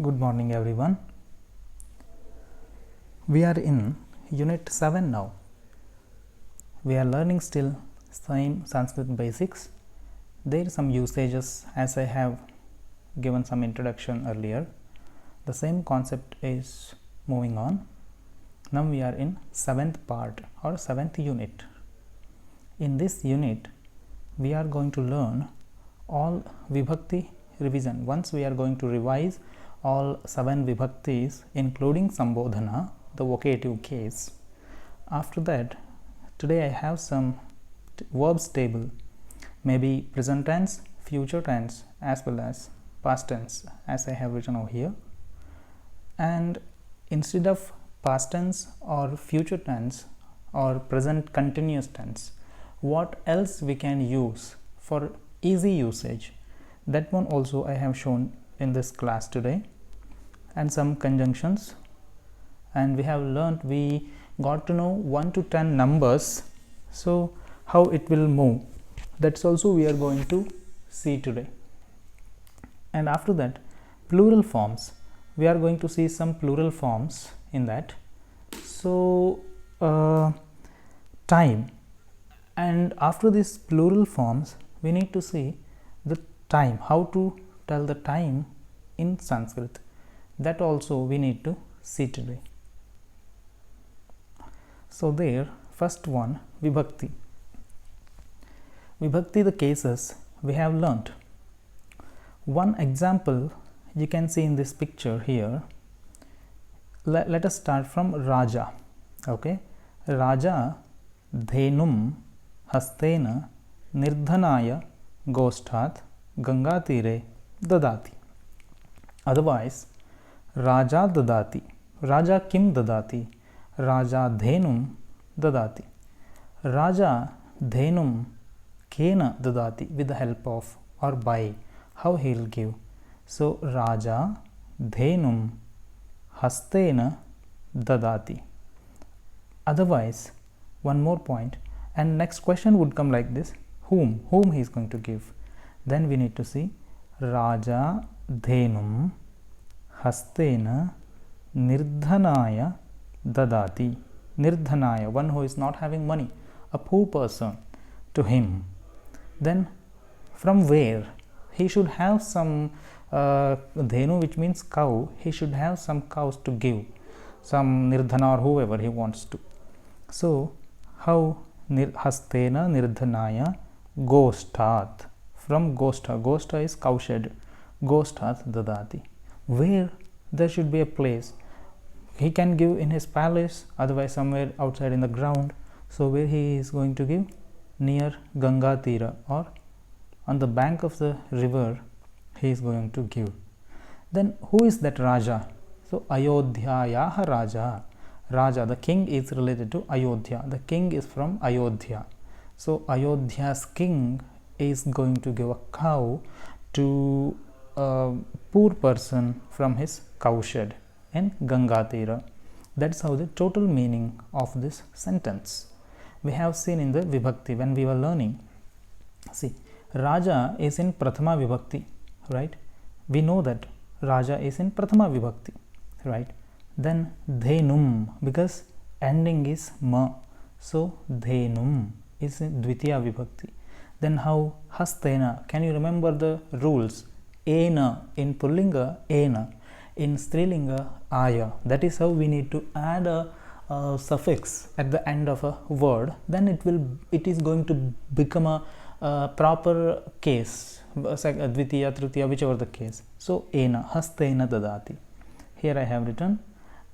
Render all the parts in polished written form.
Good morning everyone. We are in unit 7 now. We are learning still same Sanskrit basics. There are some usages as I have given some introduction earlier. The same concept is moving on. Now we are in 7th part or 7th unit. In this unit we are going to learn all Vibhakti revision. Once we are going to revise all 7 Vibhaktis including Sambodhana, the vocative case. After that, today I have some verbs table, maybe present tense, future tense as well as past tense as I have written over here. And instead of past tense or future tense or present continuous tense, what else we can use for easy usage, that one also I have shown in this class today, and some conjunctions. And we have learned, we got to know 1 to 10 numbers, so how it will move, that's also we are going to see today. And after that, plural forms, we are going to see some plural forms in that. So time, and after these plural forms we need to see the time, how to tell the time in Sanskrit, that also we need to see today. So there, first one, Vibhakti. Vibhakti, the cases we have learnt. One example you can see in this picture here. Let us start from Raja. Okay, Raja dhenum hastena nirdhanaya goshthat gangatire dadati. Otherwise, Raja dadati. Raja kim dadati? Raja dhenum dadati. Raja dhenum kena dadati, with the help of or by, how he will give. So Raja dhenum hastena dadati. Otherwise, one more point, and next question would come like this: whom he is going to give. Then we need to see Raja dhenum hastena nirdhanaya dadati. Nirdhanaya, one who is not having money, a poor person, to him. Then from where? He should have some dhenu, which means cow. He should have some cows to give, some nirdhana or whoever he wants to. So how? Hastena nirdhanaya goshthat. From goshtha, goshtha is cowshed, goshthat dadati. Where? There should be a place. He can give in his palace, otherwise somewhere outside in the ground. So where he is going to give? Near Ganga Tira, or on the bank of the river he is going to give. Then who is that Raja? So Ayodhyayaha Raja. Raja, the king, is related to Ayodhya. The king is from Ayodhya. So Ayodhya's king is going to give a cow to a poor person from his cowshed in Ganga Tira. That's how the total meaning of this sentence we have seen in the Vibhakti when we were learning. See, Raja is in Prathama Vibhakti, right? We know that Raja is in Prathama Vibhakti, right? Then dhenum, because ending is ma, so dhenum is in Dvitiya Vibhakti. Then how? Hastena, can you remember the rules? Ena, in Pullinga ena, in Strilinga aya. That is how we need to add a suffix at the end of a word. Then it is going to become a proper case, Dvitiya, Tritiya, whichever the case. So ena, hastena dadati. Here I have written.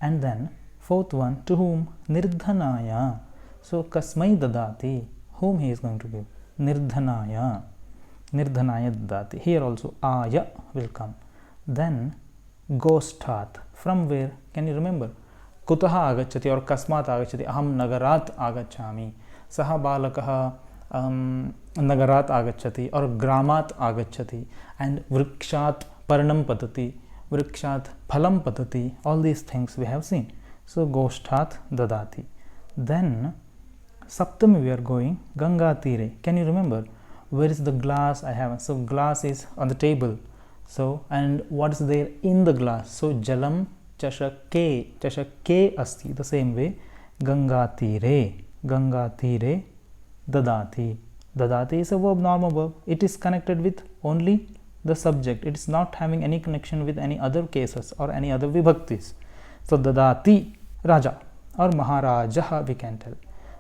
And then fourth one, to whom? Nirdhanaya. So kasmai dadati, whom he is going to give? Nirdhanaya. Nirdhanaya dadati. Here also aya will come. Then goshthat, from where? Can you remember? Kutaha agacchati or kasmat agacchati? Aham nagarat agacchami. Saha balakaha nagarat agacchati or gramat agacchati. And vrikshat parnam patati, vrikshat phalam patati. All these things we have seen. So goshthat dadati. Then Saptami we are going Ganga Tire. Can you remember? Where is the glass I have? So glass is on the table. So, and what is there in the glass? So, jalam chashake asti. The same way, Ganga tire dadati. Dadati is a verb, normal verb. It is connected with only the subject. It is not having any connection with any other cases or any other vibhaktis. So, dadati Raja or Maharaja, we can tell.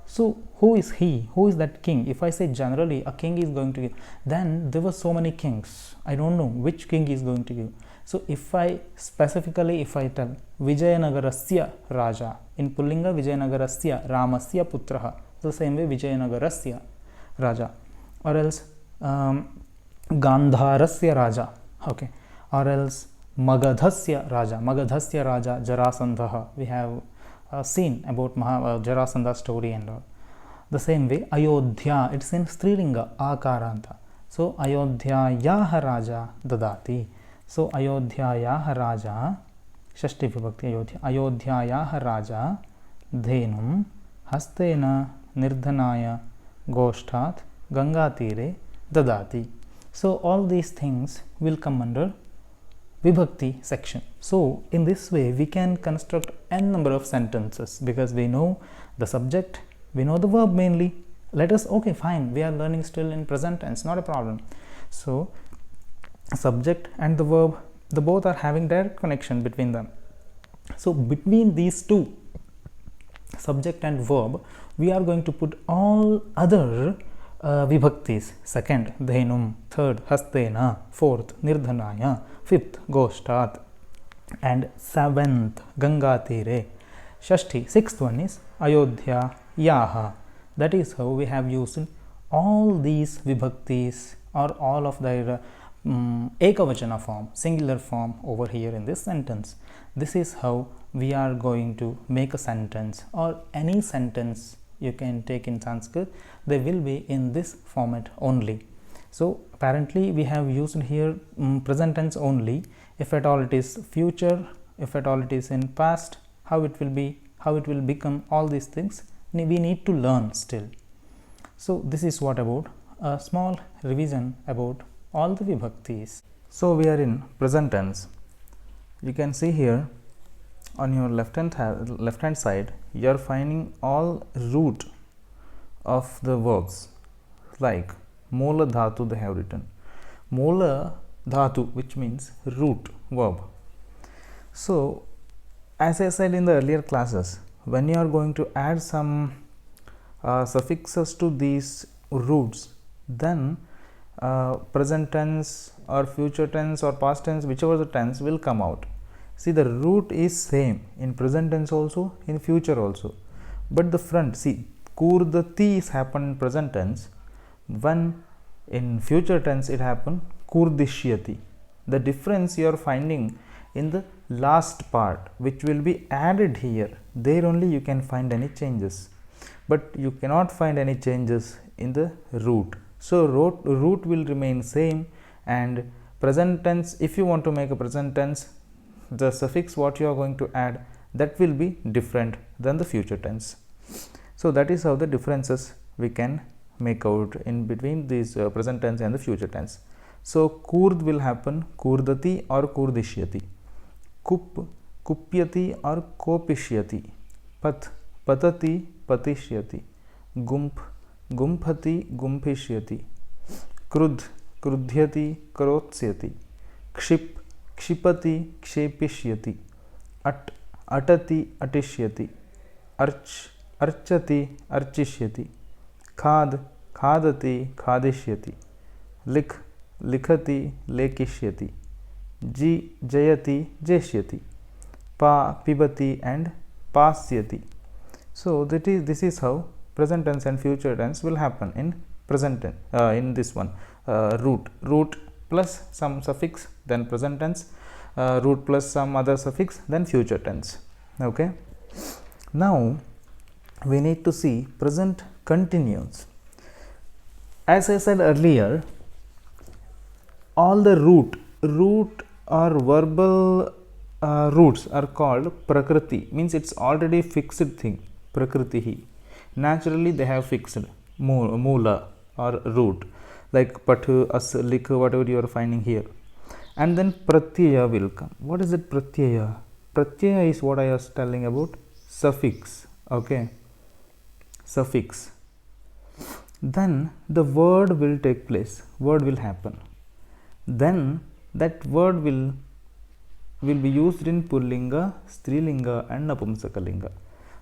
So, who is he? Who is that king? If I say generally a king is going to give, then there were so many kings. I don't know which king is going to give. So, if I specifically, if I tell Vijayanagarasya Raja, in Pullinga Vijayanagarasya Ramasya Putraha, the same way Vijayanagarasya Raja, or else Gandharasya Raja, okay, or else Magadhasya Raja Jarasandha. We have seen about Jarasandha story and all. The same way Ayodhya, it's in Strilinga Akaranta. So Ayodhyayaha Raja dadati. So Ayodhyayaha Raja, Shashti Vibhakti Ayodhyayaha Raja dhenum hastena nirdhanaya goshtat gangatire dadati. So all these things will come under Vibhakti section. So in this way we can construct n number of sentences because we know the subject, we know the verb mainly. Let us, okay, fine, we are learning still in present tense, not a problem. So subject and the verb, the both are having direct connection between them. So between these two, subject and verb, we are going to put all other vibhaktis. Second, dhenum. Third, hastena. Fourth, nirdhanaya. Fifth, goshtat. And seventh, gangatire. Shashti, sixth one is ayodhya yaha. That is how we have used all these vibhaktis or all of their ekavachana form, singular form over here in this sentence. This is how we are going to make a sentence, or any sentence you can take in Sanskrit, they will be in this format only. So apparently we have used here present tense only. If at all it is future, if at all it is in past, how it will be, how it will become, all these things we need to learn still. So this is what about a small revision about all the vibhaktis. So we are in present tense. You can see here on your left hand side, you are finding all root of the verbs, like Mola Dhatu they have written. Mola Dhatu, which means root verb. So as I said in the earlier classes, when you are going to add some suffixes to these roots, then present tense or future tense or past tense, whichever the tense will come out. See, the root is same in present tense also, in future also, but the front, see, kurdati is happened in present tense, when in future tense it happened kurdishyati. The difference you are finding in the last part, which will be added here, there only you can find any changes, but you cannot find any changes in the root. So root will remain same, and present tense, if you want to make a present tense, the suffix what you are going to add, that will be different than the future tense. So that is how the differences we can make out in between these present tense and the future tense. So kurd will happen kurdati or kurdishyati, kup kupyati or kopishyati, pat patati patishyati, gump gumphati gumphishyati, krud krudhyati karotsyati, kship क्षिपति क्षेपिष्यति, at अटति अटिष्यति, urge अर्चति अर्चिष्यति, खाद खादति खादिष्यति, लिख लिखति लेखिष्यति, जी जयति जेष्यति, पा पिबति and पास्यति. So this is how present tense and future tense will happen in present tense, in this one, root plus some suffix, then present tense, root plus some other suffix, then future tense. Okay, now we need to see present continuous. As I said earlier, all the root or verbal roots are called prakriti, means it's already fixed thing, prakritihi. Naturally they have fixed moola or root, like patu, as, lik, whatever you are finding here. and then pratyaya will come. What is it pratyaya? Pratyaya is what I was telling about, suffix. Okay, suffix. Then the word will take place, word will happen. Then that word will be used in Pullinga, Strilinga and Napumsakalinga.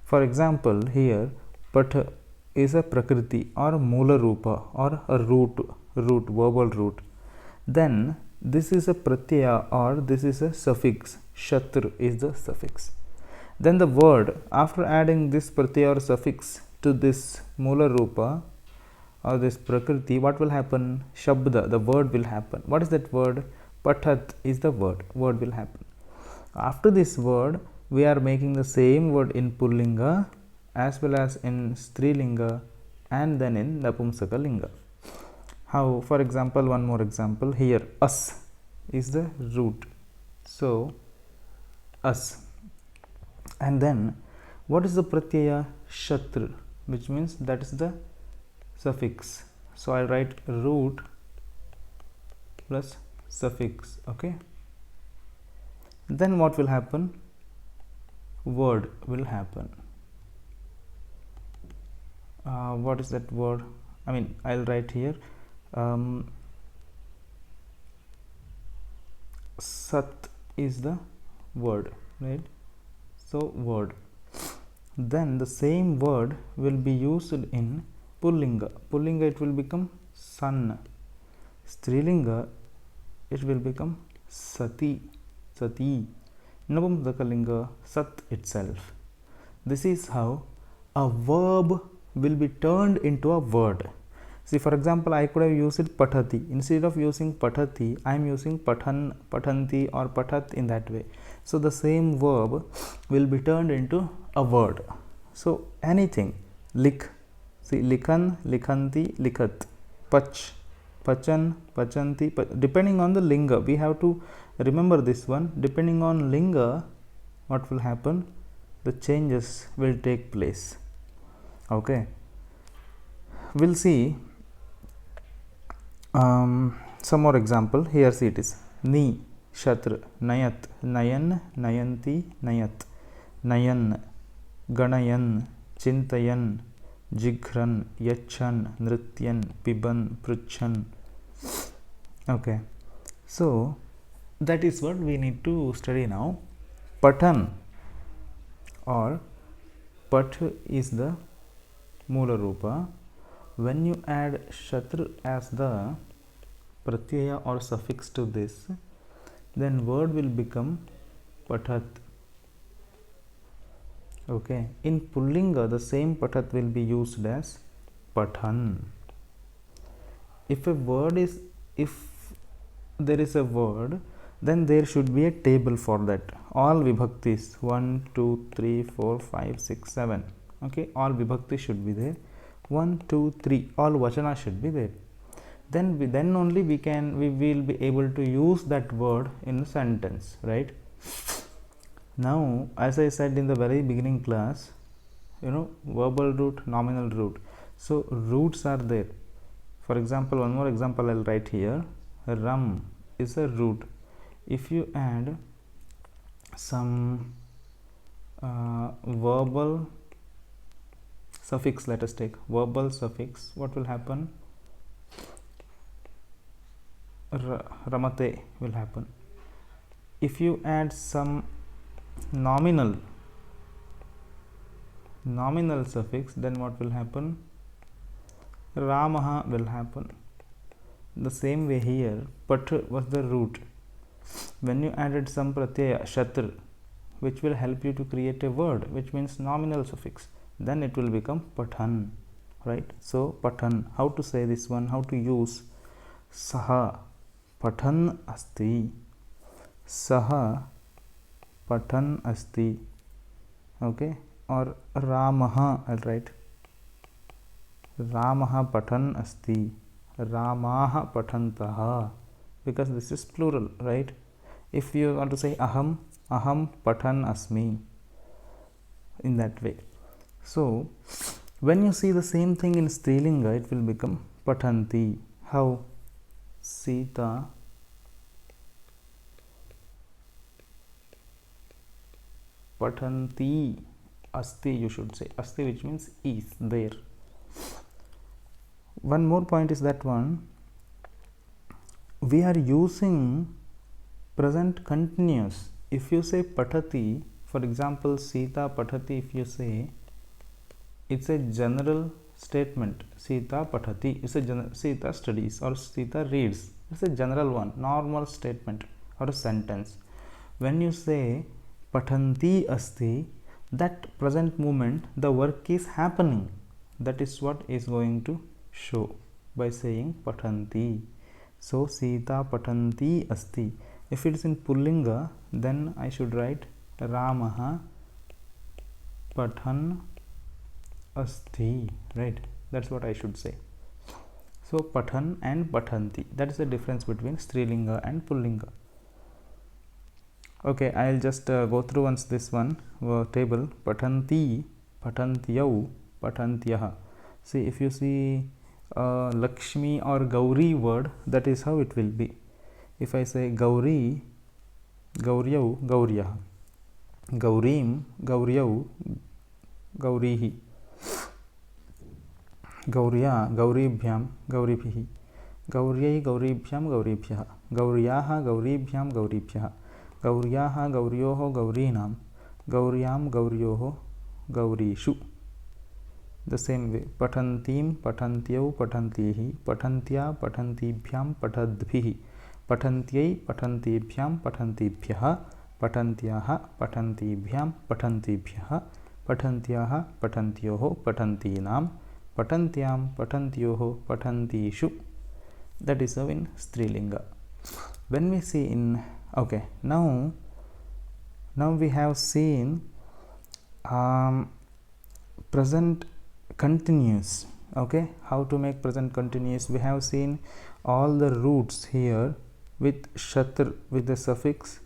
For example, here Patha is a Prakriti or Mula Rupa or a root, verbal root. Then this is a Pratyaya or this is a suffix, Shatru is the suffix. Then the word, after adding this Pratyaya or suffix to this Mula Rupa or this Prakriti, what will happen? Shabda, the word will happen. What is that word? Pathat is the word will happen. After this word, we are making the same word in Pullinga as well as in Strilinga and then in Napumsakalinga. How? For example, one more example here, us is the root. So, us. And then, what is the Pratyaya? Shatru, which means that is the suffix. So, I will write root plus suffix. Okay. Then what will happen? Word will happen. What is that word? I mean, I'll write here Sat is the word, right? So word. Then the same word will be used in Pullinga. Pullinga, it will become San. Strilinga, it will become Sati. Napumsakalinga, Sat itself. This is how a verb will be turned into a word. See, for example, I could have used it Pathati. Instead of using Pathati, I am using Pathan, Pathanti or Pathat in that way. So the same verb will be turned into a word. So anything, lik, see, likhan, likhanti, likhat, pach, pachan, pachanti, depending on the linga, we have to remember this one. Depending on linga, what will happen? The changes will take place. Okay, we'll see some more example. Here, see, it is ni, shatr, nayat, nayan, nayanti, nayat, nayan, ganayan, chintayan, jighran, yachan, nrityan, piban, pruchan. Okay, so that is what we need to study now. Pathan or Path is the Mula Rupa. When you add Shatru as the Pratyaya or suffix to this, then word will become Pathat. Okay, in Pullinga, the same Pathat will be used as Pathan. If there is a word, then there should be a table for that. All vibhaktis 1, 2, 3, 4, 5, 6, 7. Okay, all vibhaktis should be there. 1, 2, 3, all vachana should be there. Then only we will be able to use that word in a sentence, right? Now, as I said in the very beginning class, verbal root, nominal root. So roots are there. For example, one more example I'll write here. Ram is a root. If you add some verbal suffix, let us take verbal suffix, what will happen? Ramate will happen. If you add some nominal suffix, then what will happen? Ramaha will happen. The same way here, Pat was the root. When you added some pratyaya, Shatr, which will help you to create a word, which means nominal suffix, then it will become Pathan, right? So Pathan, how to say this one, how to use Saha Pathan asti, Saha Pathan asti, okay, or Ramaha, I'll write Ramaha Pathan asti, Ramaha Pathantaha, because this is plural, right? If you want to say aham Pathan asmi, in that way. So when you see the same thing in Strilinga, it will become Pathanti. How? Sita Pathanti asti, you should say asti, which means is there. One more point is that one, we are using present continuous. If you say patati, for example, Sita patati, if you say, it's a general statement. Sita patati is a general, Sita studies or Sita reads. It's a general one, normal statement or a sentence. When you say pathanti asti, that present moment the work is happening. That is what is going to show by saying pathanti. So Sita pathanti asti. If it is in Pullinga, then I should write Ramaha pathan asti, right? That's what I should say. So pathan and pathanti, that is the difference between Strilinga and Pullinga. Okay, I'll just go through once this one table. Pathanti, pathantyau, pathantyah. See, if you see Lakshmi or Gauri word, that is how it will be. If I say Gauri, Gauryau, Gauryah, Gaurim, Gauryau, Gaurihi, Gaurya, Gauribhyam, Gauribhihi, Gauryai, Gauribhyam, Gauribhyah, Gauryaha, Gauribhyam, Gauribhyah, Gauryaha, Gauryoho, Gaurinam, Gauryam, Gauryoho, Gaurishu. The same way, Pathantim, Pathantyau, Pathantihi, Pathantya, Pathantibhyam, Patadbhihi, Pathantyai, Pathantibhyam, Pathantibhyah, Pathantyaha, Pathantibhyam, Pathantibhyah, Pathantyaha, Pathantyoho, Pathantinam, Pathantyam, Pathantyoho, Pathantishu. That is how in Strilinga. When we see in, okay, now we have seen present continuous. Okay, how to make present continuous. We have seen all the roots here with shatr, with the suffix,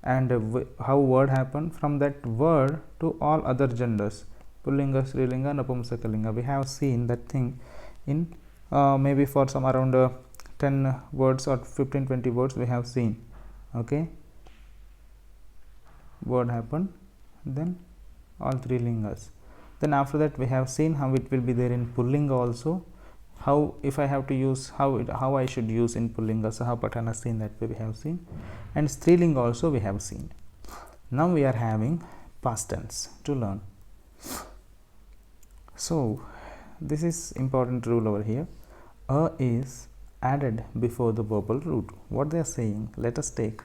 and how word happen from that word to all other genders, Pullinga, Strilinga, Napumsakalinga. We have seen that thing in maybe for some around 10 words or 15-20 words we have seen. Okay, word happen, then all three lingas. Then after that we have seen how it will be there in Pullinga also, how if I have to use, how I should use in Pullinga, Sahapatana seen, that way we have seen, and Strilinga also we have seen. Now we are having past tense to learn. So this is important rule over here. A is added before the verbal root. What they are saying, let us take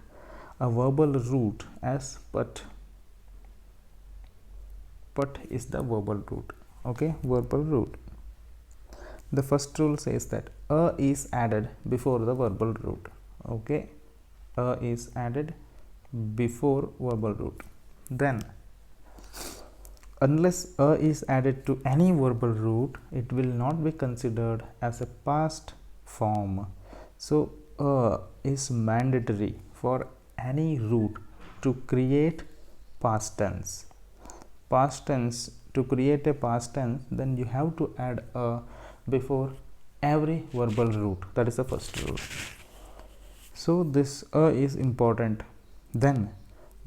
a verbal root as pat. Pat is the verbal root. Okay, verbal root. The first rule says that a is added before the verbal root. Okay, a is added before verbal root. Then unless a is added to any verbal root, it will not be considered as a past form. So a is mandatory for any root to create past tense. Past tense, to create a past tense, then you have to add a before every verbal root. That is the first rule. So this a is important. Then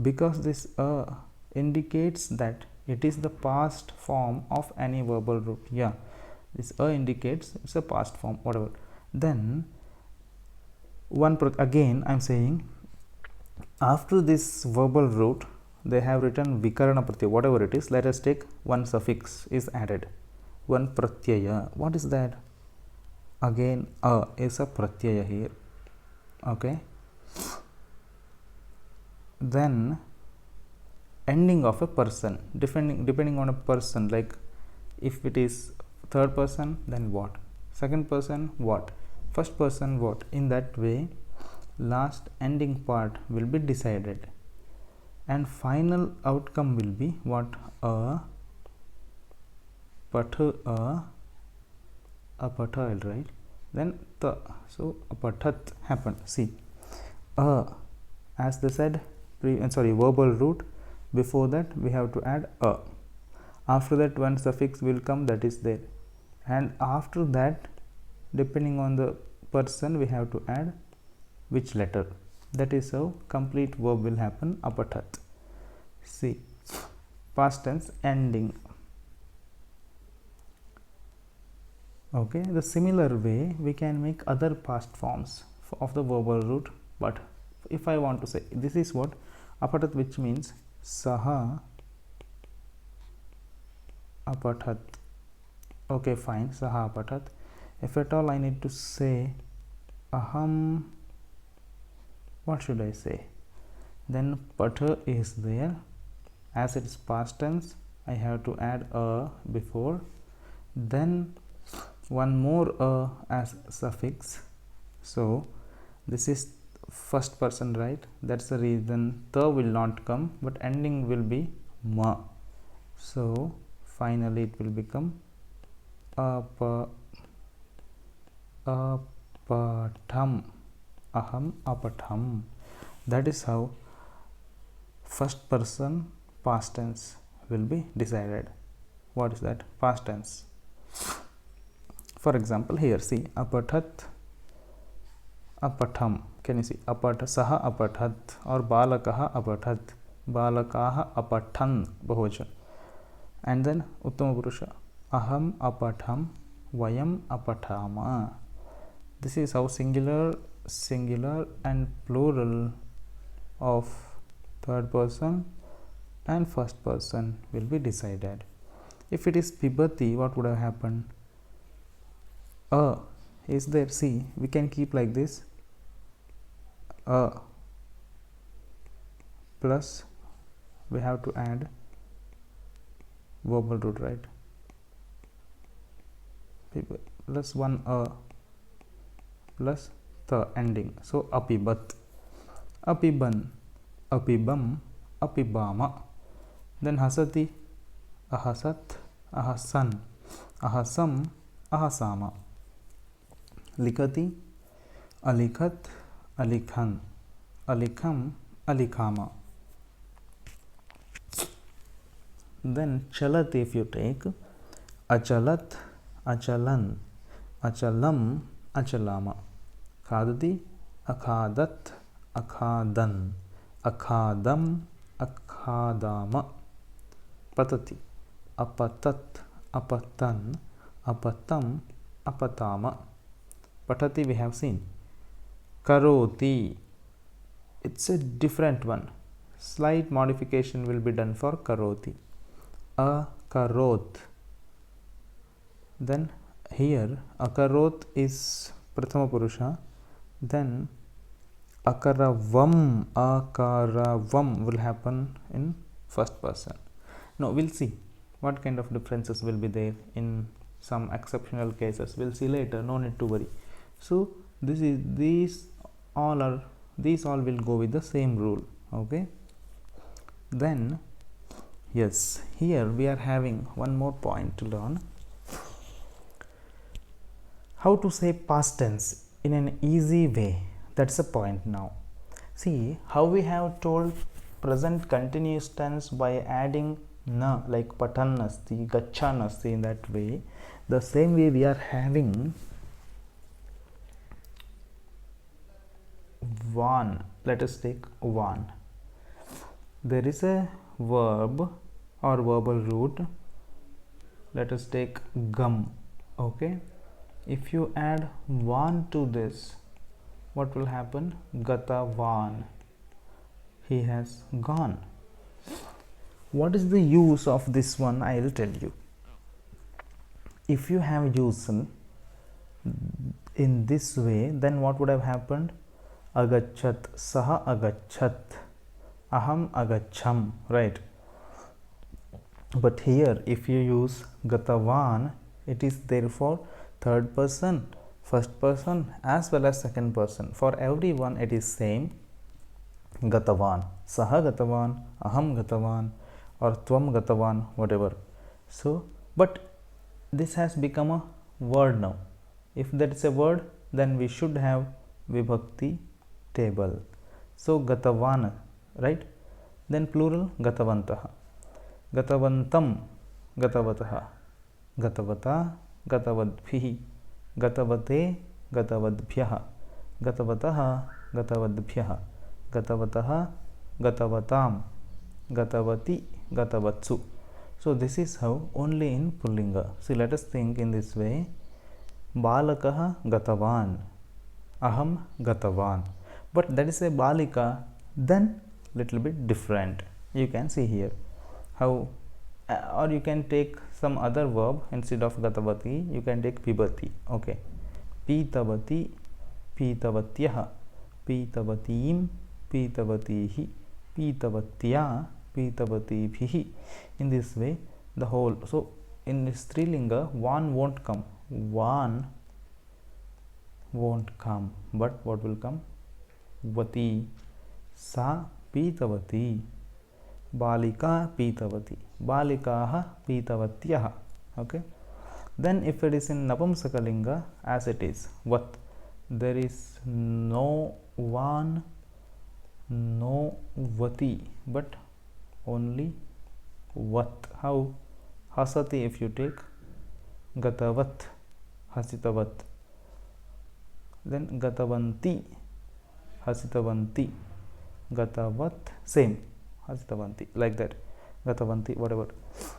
because this a indicates that it is the past form of any verbal root, yeah, this a indicates it's a past form, whatever. Then again I'm saying, after this verbal root they have written vikarana pratyaya, whatever it is. Let us take one suffix is added, one pratyaya. What is that? Again a is a pratyaya here. Okay, then ending of a person, depending on a person, like if it is third person, then what, second person what, first person what. In that way last ending part will be decided, and final outcome will be what? A patha, a patha, right? Then the, so a pathat happened. See, as they said, verbal root, before that we have to add a. After that one suffix will come, that is there, and after that depending on the person we have to add which letter. That is how complete verb will happen, apathat. See, past tense ending. Okay, the similar way we can make other past forms of the verbal root, but if I want to say, this is what apatat, which means saha apatat. Okay, fine, saha apatat. If at all I need to say aham, what should I say? Then pata is there, as it is past tense I have to add a before, then one more as suffix. So this is first person, right? That's the reason the will not come, but ending will be ma. So finally it will become apatam, aham apatam. That is how first person past tense will be decided. What is that? Past tense. For example, here see apatat apatham. Can you see saha apatat or balakaha apatat, balakaha apathan bahuvachan. And then uttama purusha aham apatham, vayam apatama. This is how singular and plural of third person and first person will be decided. If it is pibati, what would have happened? A is there. See, we can keep like this, a plus we have to add verbal root, right? Plus one a plus the ending. So apibat, apiban, apibam, apibama. Then hasati, ahasat, ahasan, ahasam, ahasama. Likati, alikhat, alikhan, alikham, alikhama. Then chalat, if you take achalat, achalan, achalam, achalama. Khadati, akhadat, akhadan, akhadam, akhadama. Patati, apatat, apatan, apatam, apatama. Patati we have seen. Karoti, it's a different one. Slight modification will be done for karoti. Akarot. Then here akarot is prathama purusha. Then akaravam will happen in first person. Now we'll see what kind of differences will be there in some exceptional cases. We'll see later, no need to worry. So these all will go with the same rule. Okay, then yes, here we are having one more point to learn, how to say past tense in an easy way. That's the point. Now see how we have told present continuous tense by adding na, like patan asti, gachan asti, in that way. The same way we are having van. Let us take van. There is a verb or verbal root. Let us take gum. Okay, if you add van to this, what will happen? Gata van, he has gone. What is the use of this one? I will tell you. If you have used in this way, then what would have happened? Agachat, saha agachat, aham agacham, right? But here if you use gatavan, it is therefore third person, first person as well as second person. For everyone it is same. Gatavan, saha gatavan, aham gatavan, or tvam gatavan, whatever. So but this has become a word now. If that is a word, then we should have vibhakti table. So gatavan, right? Then plural gatavantaha, gatavantam, gatavataha, gatavata, gatavadbhihi, gatavate, gatavadbhyaha, gatavataha, gatavadbhyaha, gatavataha, gatavatam, gatavati, gatavatsu. So this is how only in pullinga. See, let us think in this way. Balakah gatavan, aham gatavan. But that is a balika, then little bit different. You can see here how, or you can take some other verb instead of gatavati. You can take pibati. Okay, pitavati, pitavatyah, pitavatim, pitavatihi, pitavatya, pitavatibihi. In this way, the whole. So in strilinga, one won't come. One won't come. But what will come? Vati, sa pitavati, balika pitavati, balikaah pitavatyah. Okay. Then if it is in napumsakalinga, as it is vat, there is no one, no vati, but only vat. How? Hasati, if you take gatavat, hasitavat, then gatavanti, hasitavanti, gatavat, same, hasitavanti, like that, gatavanti, whatever.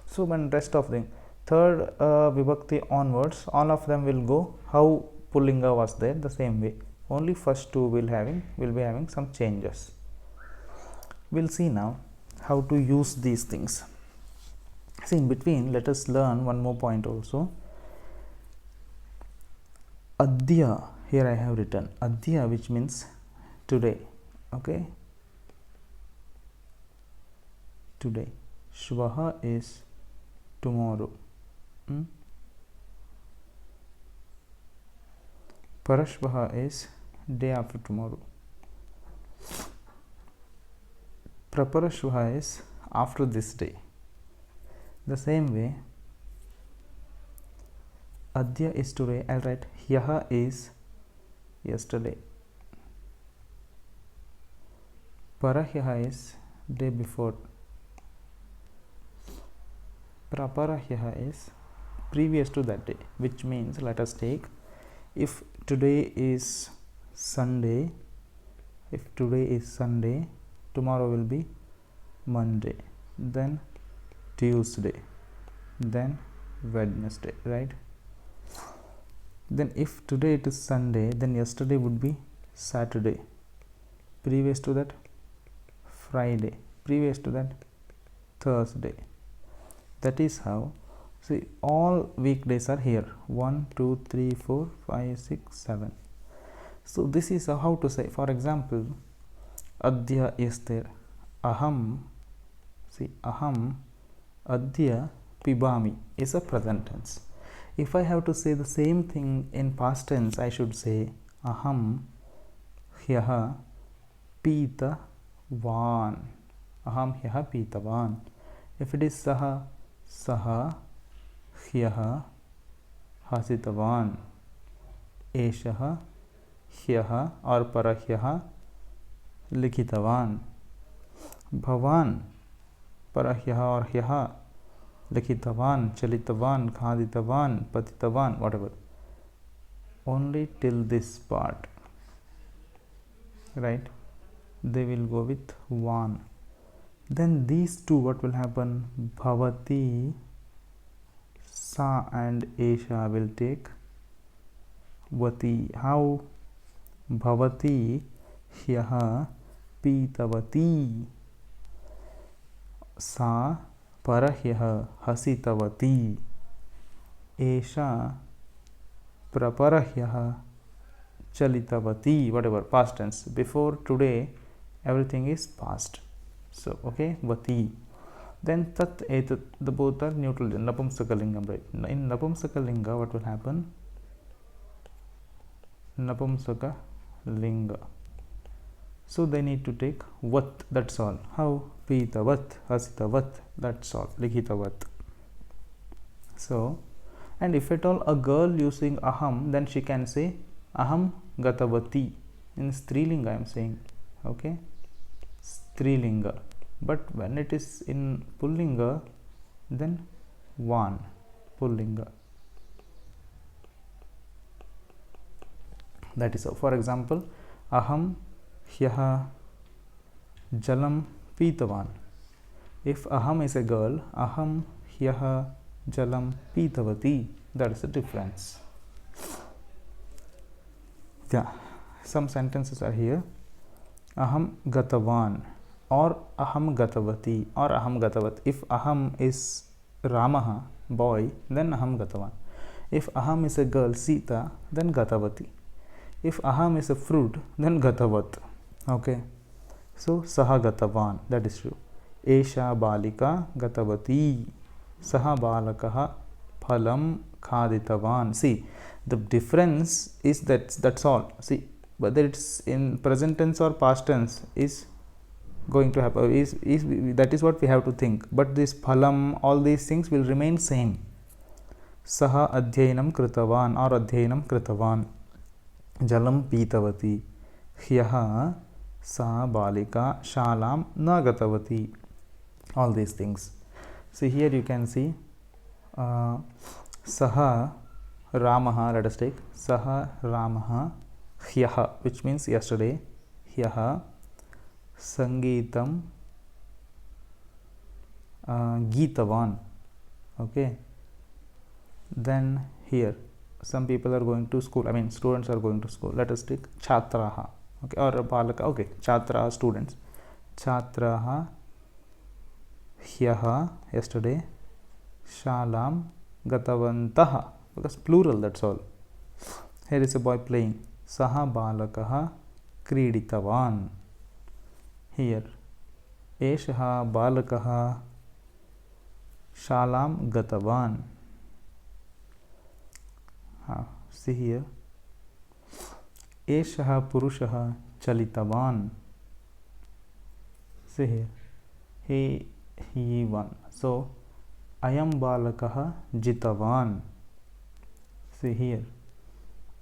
So when rest of them, third vibhakti onwards, all of them will go how pullinga was there, the same way. Only first two will be having some changes. We'll see now how to use these things. See, in between, let us learn one more point also. Adya, here I have written adya, which means today. Okay, today. Shvaha is tomorrow. Parashvaha is day after tomorrow. Praparashvaha is after this day. The same way, adya is today. I'll write hyaha is yesterday. Parahyaha is day before. Praparahyaha is previous to that day, which means, let us take, if today is Sunday, tomorrow will be Monday, then Tuesday, then Wednesday, right? Then if today it is Sunday, then yesterday would be Saturday, previous to that Friday, previous to that Thursday. That is how, see, all weekdays are here, 1 2 3 4 5 6 7. So this is how to say. For example, adya is there, aham, see, aham adya pibami is a present tense. If I have to say the same thing in past tense, I should say aham hyaha pitavan, aham hyaha pitavan. If it is saha, saha hyaha hasitavan, eshaha hyaha or parahyaha likhitavan, bhavan parahyaha or hyaha likhitavan, chalitavan, khaditavan, patitavan, whatever. Only till this part, right? They will go with van. Then these two, what will happen? Bhavati, sa and esha will take vati. How? Bhavati hyaha pitavati, sa parahyaha hasitavati, esha praparahyaha chalitavati, whatever, past tense. Before today, everything is past. So, okay, vati. Then tat, etat, the both are neutral, napumsakalingam, right? In napumsakalinga, what will happen? Napumsakalinga. So they need to take vat, that's all. How? Pitavat, hasitavat, that's all. Likhitavat. So, and if at all a girl using aham, then she can say aham gatavati. In strilinga I am saying, okay, strilinga. But when it is in pullinga, then van, pullinga. That is so. For example, aham hyaha jalam pitavan. If aham is a girl, aham hyaha jalam pitavati. That is the difference. Yeah, some sentences are here. Aham gatavan or aham gatavati or aham gatavat. If aham is Ramaha, boy, then aham gatavan. If aham is a girl, Sita, then gatavati. If aham is a fruit, then gatavat. Okay, so saha gatavan, that is true. Esha balika gatavati. Saha balakaha phalam khaditavan. See, the difference is that's all. See, whether it's in present tense or past tense is going to happen, is that is what we have to think. But this phalam, all these things will remain same. Saha adhyayanam kritavan or adhyayanam kritavan. Jalam pitavati. Hyaha sa balika shalam na gatavati. All these things. See, here you can see saha Ramaha, let us take saha Ramaha hyaha, which means yesterday. Hyaha sangeetam geetavan. Okay, then here some people are going to school, I mean students are going to school. Let us take chhatraha, okay, or balaka, okay, chhatraha, students. Chhatraha hyaha, yesterday. Shalam gatavantaha, because plural, that's all. Here is a boy playing. Saha balakaha kriditavan. Here eshaha balakaha shalam gatavan. See here, eshaha purushaha chalitavan. See here, he won. So ayam balakaha jitavan. See here,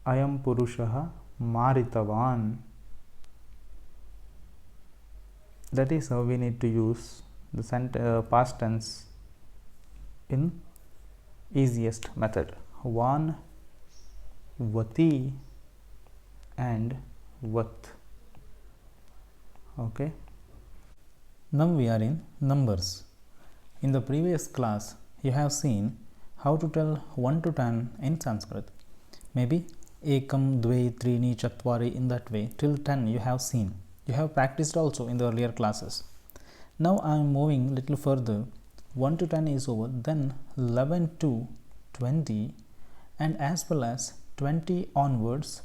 ayam purushaha maritavan. That is how we need to use the past tense in easiest method. Van, vati and vat. Okay, now we are in numbers. In the previous class you have seen how to tell 1 to 10 in Sanskrit. Maybe ekam, dve, trini, chatvari, in that way till 10 you have seen. You have practiced also in the earlier classes. Now I am moving little further. 1 to 10 is over, then 11 to 20 and as well as 20 onwards,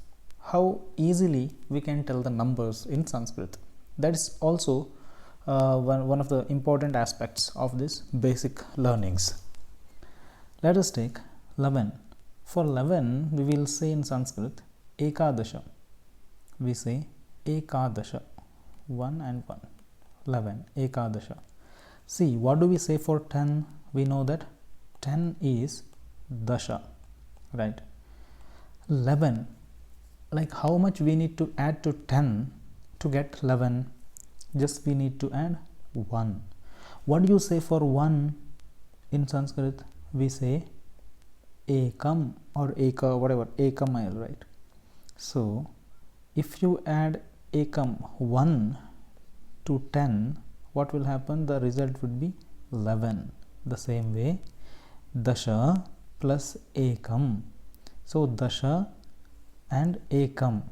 how easily we can tell the numbers in Sanskrit. That is also one of the important aspects of this basic learnings. Let us take 11. For 11 we will say in Sanskrit ekadasha. We say ekadasha, 1 and 1, 11, ekadasha. See, what do we say for 10? We know that 10 is dasha, right? 11, like how much we need to add to 10 to get 11? Just we need to add 1. What do you say for 1 in Sanskrit? We say ekam or eka, whatever, ekam, right? So if you add ekam, 1 to 10, what will happen? The result would be 11. The same way, dasha plus ekam. So dasha and ekam,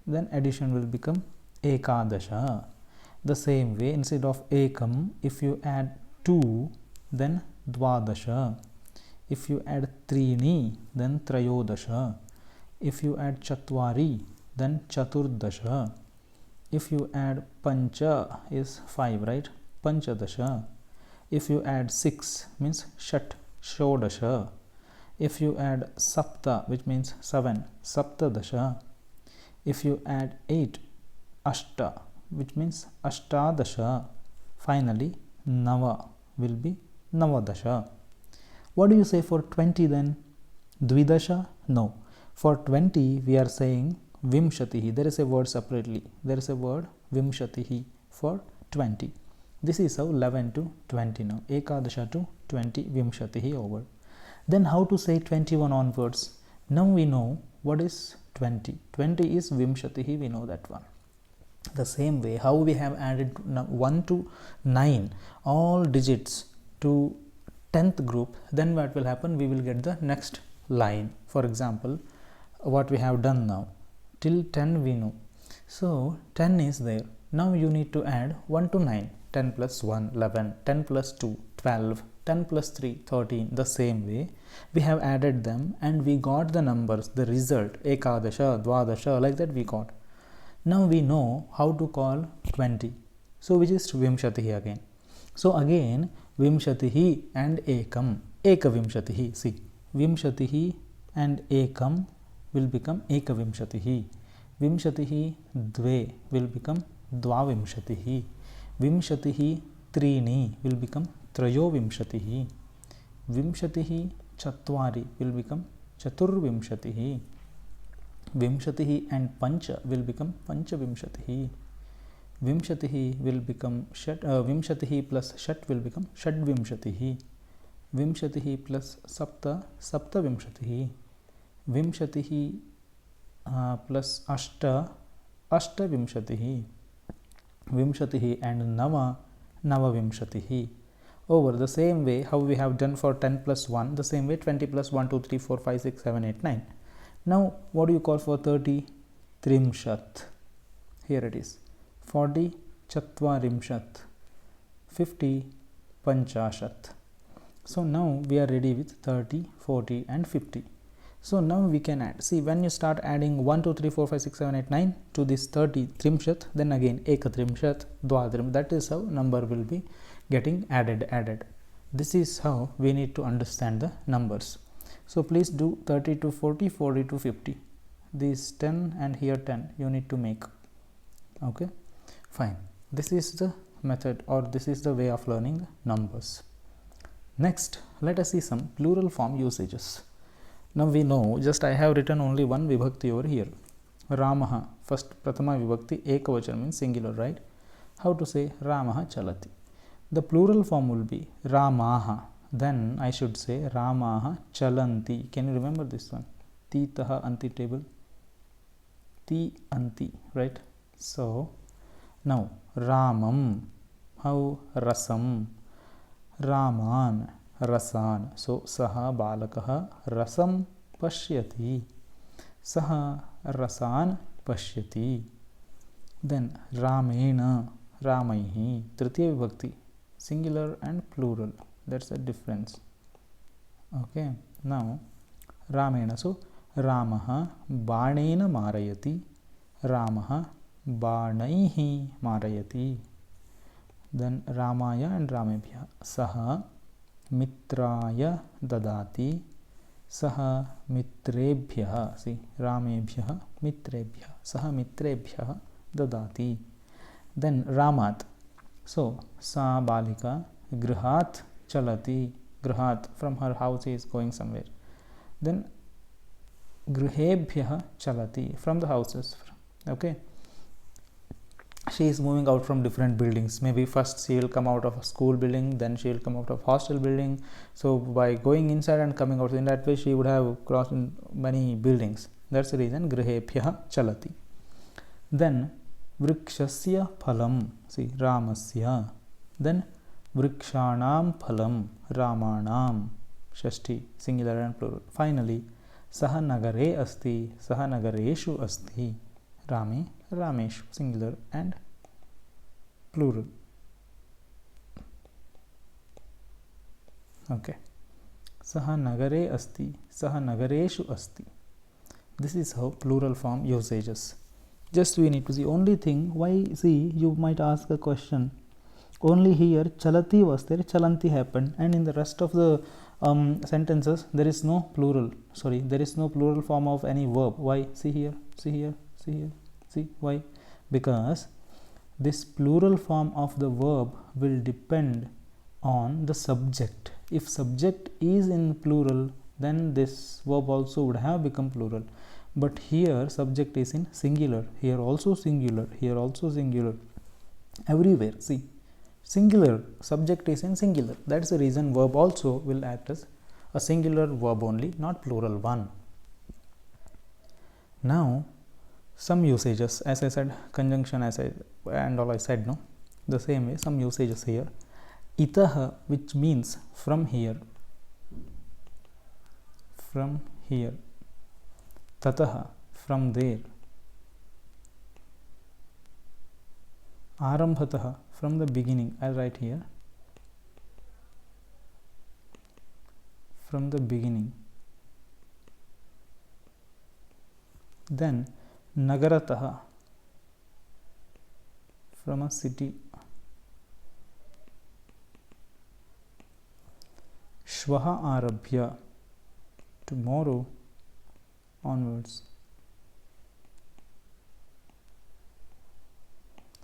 then addition will become ekadasha. The same way, instead of ekam, if you add 2, then dvadasha. If you add trini, then trayodasha. If you add chatvari, then chaturdasha. If you add pancha is 5, right? Panchadasha. If you add 6 means shat, shodasha. If you add sapta, which means 7, saptadasha. If you add 8, ashta, which means ashtadasha. Finally, nava will be navadasha. What do you say for 20 then? Dvidasha? No. For 20 we are saying vimshatihi. There is a word separately. There is a word vimshatihi for 20. This is how 11 to 20 now. Ekadasha to 20, vimshatihi over. Then how to say 21 onwards? Now we know what is 20. 20 is vimshatihi, we know that one. The same way how we have added 1 to 9 all digits to 10th group, then what will happen, we will get the next line. For example, what we have done now, till 10 we know, so 10 is there. Now you need to add 1 to 9, 10 plus 1 11, 10 plus 2 12, 10 plus 3 13. The same way we have added them and we got the numbers, the result ekadasha, dvadasha, like that we got. Now we know how to call 20, so which is vimshatihi again. So again vimshatihi and ekam, ekavimshatihi. See, vimshatihi and ekam will become ekavimshatihi, vimshatihi dve will become dvavimshatihi, vimshatihi trini will become trayovimshatihi, vimshatihi chatvari will become chaturvimshatihi, vimshatihi and pancha will become panchavimshatihi, vimshatihi will become vimshatihi plus shat will become shadvimshatihi, vimshatihi plus sapta saptavimshatihi, vimshatihi plus ashta ashtavimshatihi, vimshatihi and nava navavimshatihi. Over the same way how we have done for 10 plus 1, the same way 20 plus 1 2 3 4 5 6 7 8 9. Now what do you call for 30? Trimshat. Here it is. 40 chatvarimshat, 50 panchashat. So now we are ready with 30, 40 and 50. So now we can add. See, when you start adding 1 2 3 4 5 6 7 8 9 to this 30 trimshat, then again ekatrimshat, dvadrim, that is how number will be getting added. This is how we need to understand the numbers. So please do 30 to 40, 40 to 50. These 10 and here 10 you need to make. Okay, fine. This is the method, or this is the way of learning the numbers. Next, let us see some plural form usages. Now we know, just I have written only one vibhakti over here. Ramaha, first prathama vibhakti, ekavachan means singular, right? How to say Ramaha chalati? The plural form will be Ramaha. Then I should say Ramaha chalanti. Can you remember this one? Titaha anti table. Ti anti, right? So now Ramam, how rasam, Raman, rasan. So saha balakaha rasam pashyati, saha rasan pashyati. Then Ramena, Ramaihi, tritiya vibhakti, singular and plural. That's the difference. Okay, now Ramena. So Ramaha banena marayati, Ramaha banaihi marayati. Then Ramaya and Ramebhya. Saha mitraya dadati, saha mitrebhya. See, Ramebhya mitrebhya, saha mitrebhya dadati. Then Ramat. So sa balika grihat chalati, grihat, from her house is going somewhere. Then grihebhya chalati, from the houses. Okay, she is moving out from different buildings. Maybe first she will come out of a school building, then she will come out of hostel building. So by going inside and coming out in that way, she would have crossed in many buildings. That's the reason grihebhya chalati. Then vrikshasya phalam, see, ramasya. Then vrikshanam phalam, ramanam, shashti, singular and plural. Finally, saha nagare asti, saha nagareshu asti, rame rameshu, singular and plural. Okay, saha nagare asti, saha nagareshu asti. This is how plural form usages. Just we need to see. Only thing, why, see, you might ask a question, only here chalati was there, chalanti happened, and in the rest of the sentences there is no plural, there is no plural form of any verb. Why? See here, see here, see here, see, why? Because this plural form of the verb will depend on the subject. If subject is in plural, then this verb also would have become plural. But here subject is in singular, here also singular, here also singular, everywhere. See, singular, subject is in singular. That's the reason verb also will act as a singular verb only, not plural one. Now some usages, as I said, conjunction as I and all I said, no, the same way some usages here. Itah, which means from here, tatah, from there, arambhatah, from the beginning. I'll write here, from the beginning. Then nagaratah, from a city. Shvaha arabhya, tomorrow onwards.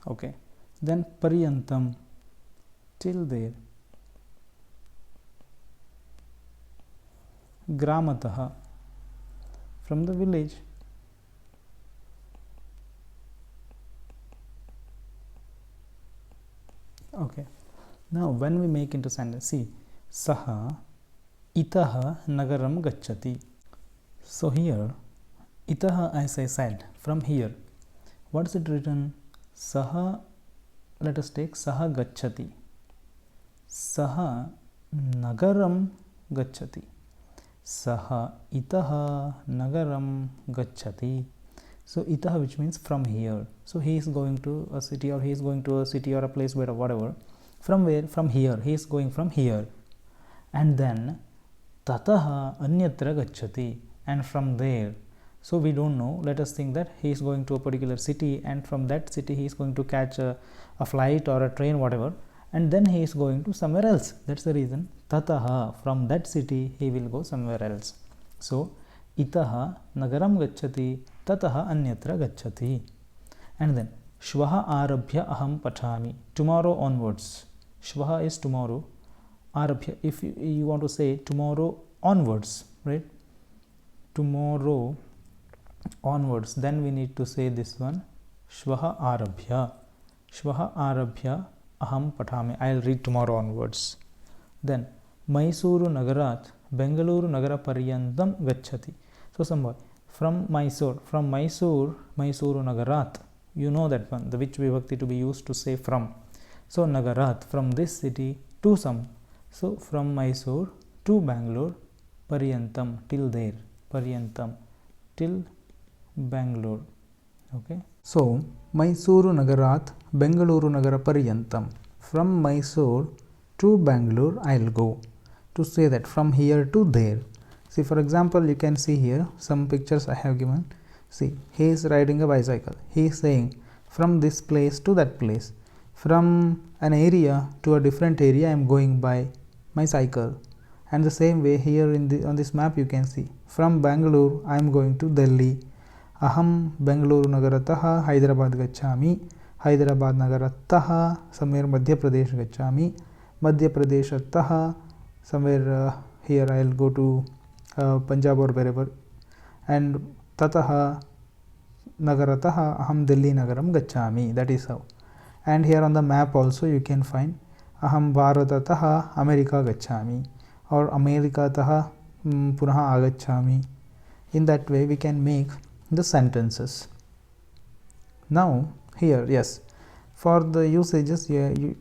Okay. Then paryantam, till there. Gramatah, from the village. Okay. Now when we make into sentence, see, saha itah nagaram gacchati. So here itah, as I said, from here. What is it written? Saha, let us take saha gacchati. Saha nagaram gacchati. Saha itah nagaram gacchati. So itah, which means from here. So he is going to a city, or he is going to a city or a place where, whatever. From where? From here. He is going from here. And then tatah anyatra gacchati, and from there. So we don't know. Let us think that he is going to a particular city, and from that city he is going to catch a flight or a train, whatever, and then he is going to somewhere else. That's the reason. Tatah, from that city he will go somewhere else. So itah nagaram gacchati, tatah anyatra gacchati. And then shvaha arabhya aham pathami, tomorrow onwards. Shvaha is tomorrow. Arabhya, if you want to say tomorrow onwards, right? Tomorrow onwards, then we need to say this one, shvaha arabhya. Shvaha arabhya aham pathami, I'll read tomorrow onwards. Then Mysuru nagarat Bengaluru nagara paryantam gacchati. So somewhere from Mysore, Mysuru nagarat, you know that one, the which vibhakti to be used to say from. So nagarat, from this city to some. So from Mysore to Bangalore, paryantam, till there, paryantam, till Bangalore. Okay. So Mysuru nagarat Bengaluru nagara paryantam, from Mysore to Bangalore I'll go, to say that from here to there. See, for example, you can see here some pictures I have given. See, he is riding a bicycle. He is saying from this place to that place, from an area to a different area I am going by my cycle. And the same way here on this map you can see, from Bangalore I am going to Delhi. Aham Bengaluru nagaratah Hyderabad gacchami. Hyderabad nagaratah somewhere Madhya Pradesh gacchami. Madhya Pradeshatah somewhere here I will go to Punjab or wherever. And tatah nagaratah aham Delhi nagaram gacchami. That is how. And here on the map also you can find aham Bharatatah America gacchami, or Amerikatah punah agacchami. In that way we can make the sentences. Now here, yes, for the usages, you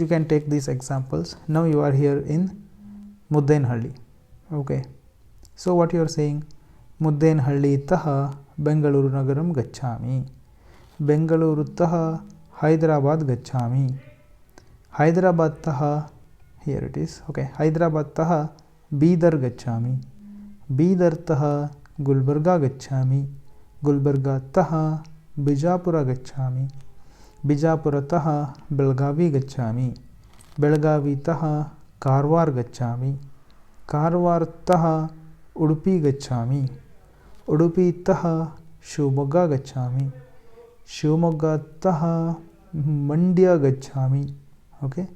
can take these examples. Now you are here in Muddenhalli. Okay. So what you are saying? Muddenhalli tah Bengaluru nagaram gacchami. Bengaluru tah Hyderabad gacchami. Hyderabad tah, here it is. Okay. Hyderabad tah Bidar gacchami. Bidar tah Gulbarga gacchami. Gulbarga tah Bijapura gacchami. Bijapura tah Belgavi gacchami. Belgavi tah Karwar gacchami. Karwar tah Udupi gacchami. Udupi tah Shivamogga gacchami. Shivamogga tah Mandya gacchami. Okay.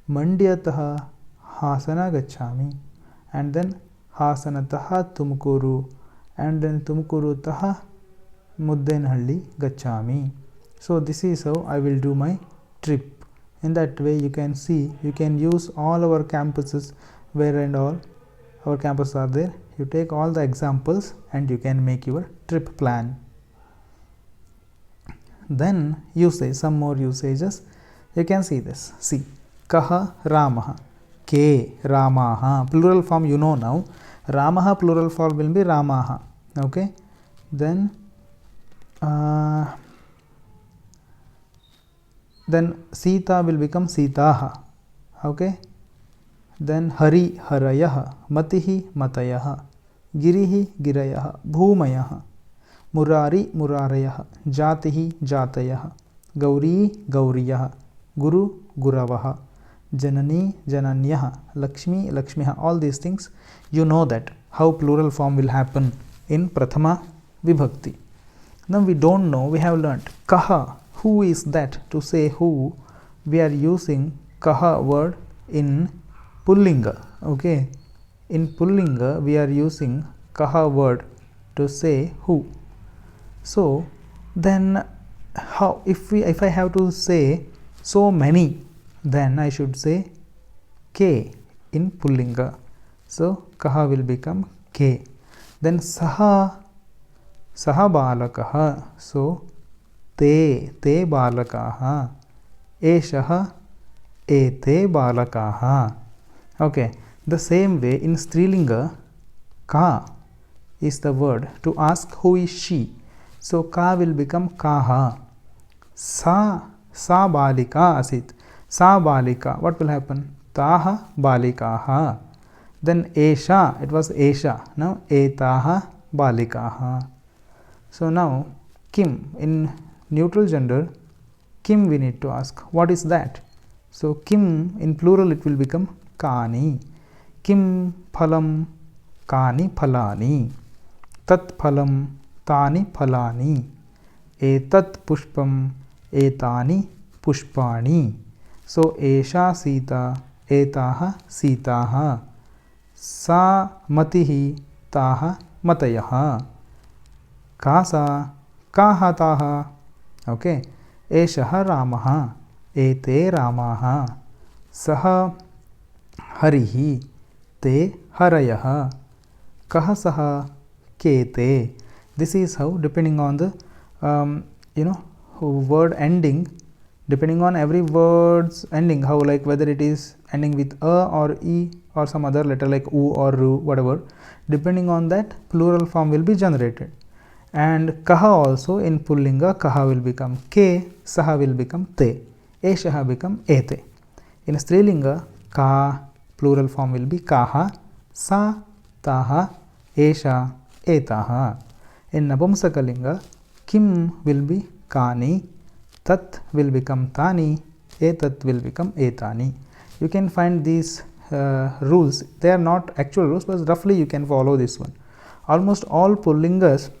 Mandya tah Hasana gacchami. And then Hasana tah Tumkuru. And then Tumkuru tah Muddenhalli gacchami. So this is how I will do my trip. In that way you can see, you can use all our campuses, where and all our campuses are there. You take all the examples and you can make your trip plan. then usage, some more usages. You can see this. See, Kaha Ramah, Ke Ramaha. Plural form you know now. Ramaha plural form will be Ramaha. Okay. Then Sita will become Sitaha. Okay. Then Hari Harayah, Matihi Matayah, Girihi Girayah, Bhumayah, Murari Murarayah, Jatihi Jatayah, Gauri Gauriyah, Guru Guravah, Janani Jananyah, Lakshmi Lakshmiha. All these things you know that how plural form will happen in Prathama Vibhakti. Now we don't know, we have learnt Kaha. Who is that? To say who, we are using Kaha word in Pullinga. Okay, in Pullinga we are using Kaha word to say who. So then how, if I have to say so many, then I should say K in Pullinga. So Kaha will become K. Then Saha Balakaha. So Te Balakaha. Eshaha Ete Balakaha. Okay, the same way in Strilinga, Ka is the word to ask who is she. So Ka will become Kaha. Sa Balika asit. Sa Balika. What will happen? Taha Balikaha. Then Esha, it was Esha. Now Etaha Balikaha. So now Kim, in neutral gender, Kim we need to ask what is that. So Kim in plural it will become Kani. Kim phalam Kani phalani. Tat phalam Tani phalani. Etat pushpam Etani pushpani. So Esha Sita Etaha Sitaha. Sa Matihi Taha Matayaha. Kasa Kahataha. Okay. Eshaha Ramaha Ete Ramaha. Saha Harihi Te Harayaha. Kahasaha Kete. This is how, depending on the word ending, depending on every word's ending, how, like whether it is ending with a or e or some other letter like u or ru, whatever, depending on that plural form will be generated. And Kaha also in Pullinga, Kaha will become Ke, Saha will become Te, Eshaha become Ete. In Strilinga, Ka plural form will be Kaha, Sa, Taha, Esha, Etaha. In Napumsakalinga, Kim will be Kani, Tat will become Tani, Etat will become Etani. You can find these rules. They are not actual rules, but roughly you can follow this one. Almost all Pullinga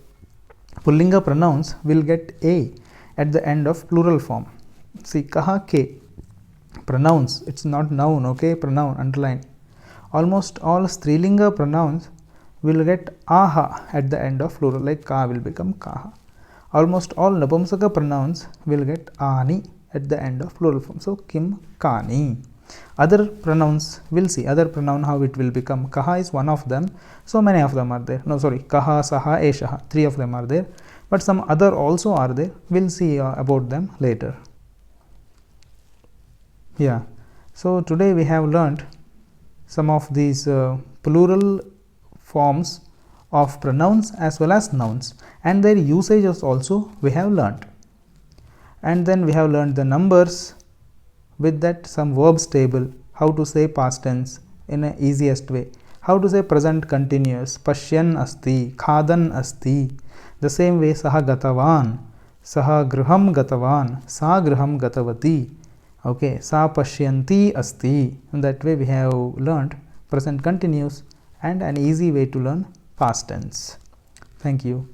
pronouns will get A at the end of plural form. See, Kaha Ke. Pronouns, it's not noun, okay, pronoun, underline. Almost all Strilinga pronouns will get Aha at the end of plural, like Ka will become Kaha. Almost all Napumsaka pronouns will get Ani at the end of plural form. So, Kim, Kani. Other pronouns, we'll see, other pronoun how it will become. Kaha is one of them. So many of them are there. No, sorry, Kaha, Saha, Eshaha. 3 of them are there. But some other also are there. We'll see about them later. Yeah. So today we have learnt some of these plural forms of pronouns as well as nouns, and their usages also we have learnt. And then we have learnt the numbers, with that some verbs table, how to say past tense in a easiest way, how to say present continuous, Pashyan asti, Khadan asti. The same way Saha gatavan, Saha griham gatavan, Sa griham gatavati. Okay, Sa pashyanti asti. In that way we have learnt present continuous and an easy way to learn past tense. Thank you.